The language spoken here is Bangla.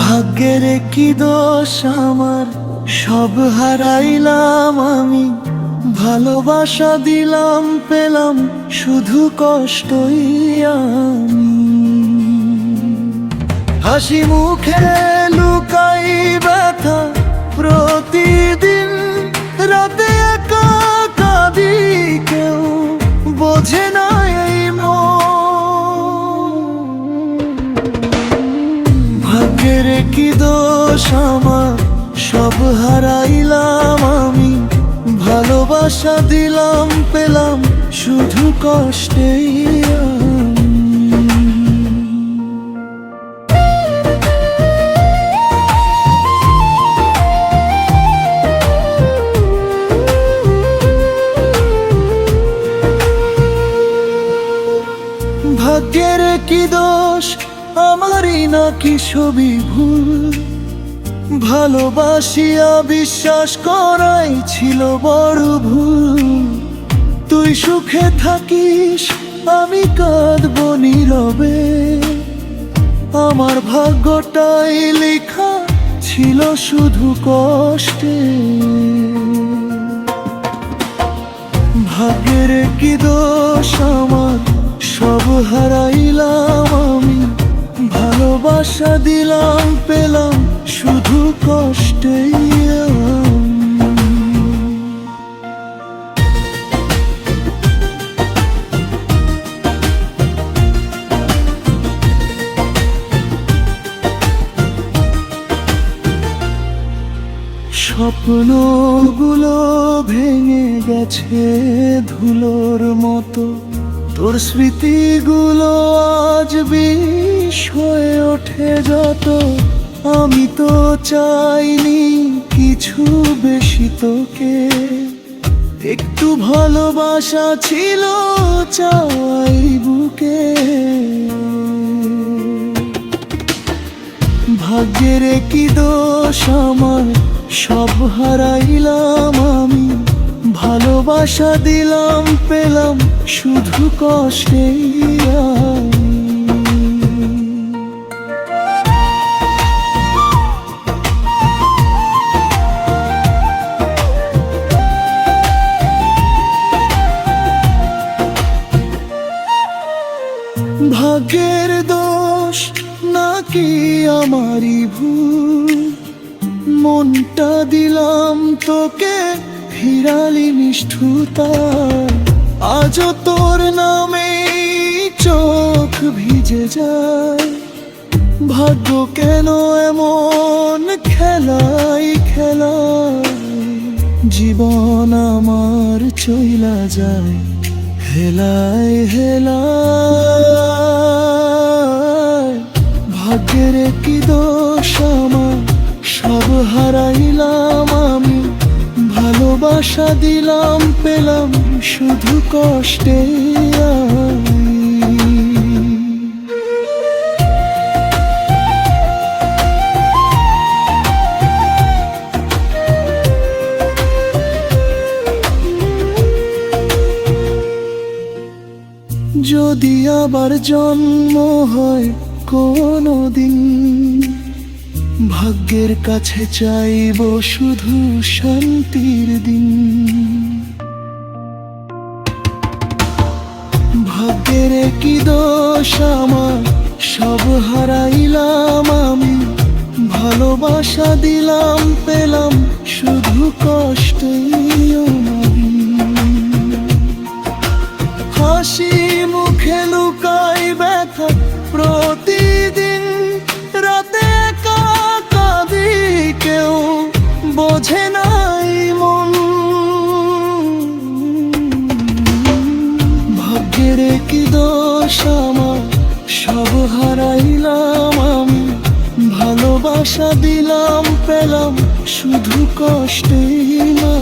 ভাগ্যের কি দোষ আমার, সব হারাইলাম আমি। ভালোবাসা দিলাম পেলাম শুধু কষ্টই আমি। হাসি মুখে লুকাই ব্যথা প্রতিদিন, রাতে একা কাঁদি কেউ বোঝে না এই মন। ভাগ্যের কি দোষ আমার, সব হারাইলাম আমি। ভালোবাসা দিলাম পেলাম শুধু কষ্টেই ভাগ্যের কি দোষ আমারই নাকি সবই ভুল। ভালোবাসিয়া বিশ্বাস করাই ছিল বড় ভুল। তুই সুখে থাকিস আমি কাঁদবো নীরবে, আমার ভাগ্যটাই লেখা ছিল শুধু কষ্টে। ভাগ্যের কি দোষ আমার, সব হারাইলাম আমি। ভালোবাসা দিলাম পেলাম শুধু কষ্টেই স্বপ্নগুলো ভেঙে গেছে ধুলোর মতো। তোর স্মৃতিগুলো আজ বিষ হয়ে ওঠে যত। আমি তো চাইনি কিছু বেশি তোকে, একটু ভালোবাসা ছিল চাই বুকে। ভাগ্যের কি দোষ আমার, সব হারাইলাম আমি। ভালোবাসা দিলাম পেলাম শুধু কষ্টেই ভাগ্যের দোষ নাকি আমারই ভুল। মনটা দিলাম তোকে ফিরালি নিষ্ঠুরতা। আজও তোর নামে চোখ ভিজে যায়। ভাগ্য কেন এমন খেলাই খেলায়, জীবন আমার চইলা যায় হেলায় হেলায়। ভাগ্যের কি দোষ আমার, সব হারাইলাম আমি। ভালোবাসা দিলাম পেলাম শুধু কষ্টে যদি আবার জন্ম হয় কোনো দিন, ভাগ্যের কাছে চাইব শুধু শান্তির দিন। ভাগ্যের কি দোষ আমার, সব হারাইলাম আমি। ভালোবাসা দিলাম পেলাম শুধু কষ্টই হাসি মুখে লুকাই ব্যথা প্রতিদিন, রাতে একা কাঁদি কেউ বোঝে নাই মন। ভাগ্যের কি দোষ আমার, সব হারা হারাইলাম আমি, ভালোবাসা দিলাম পেলাম শুধু কষ্টেই না।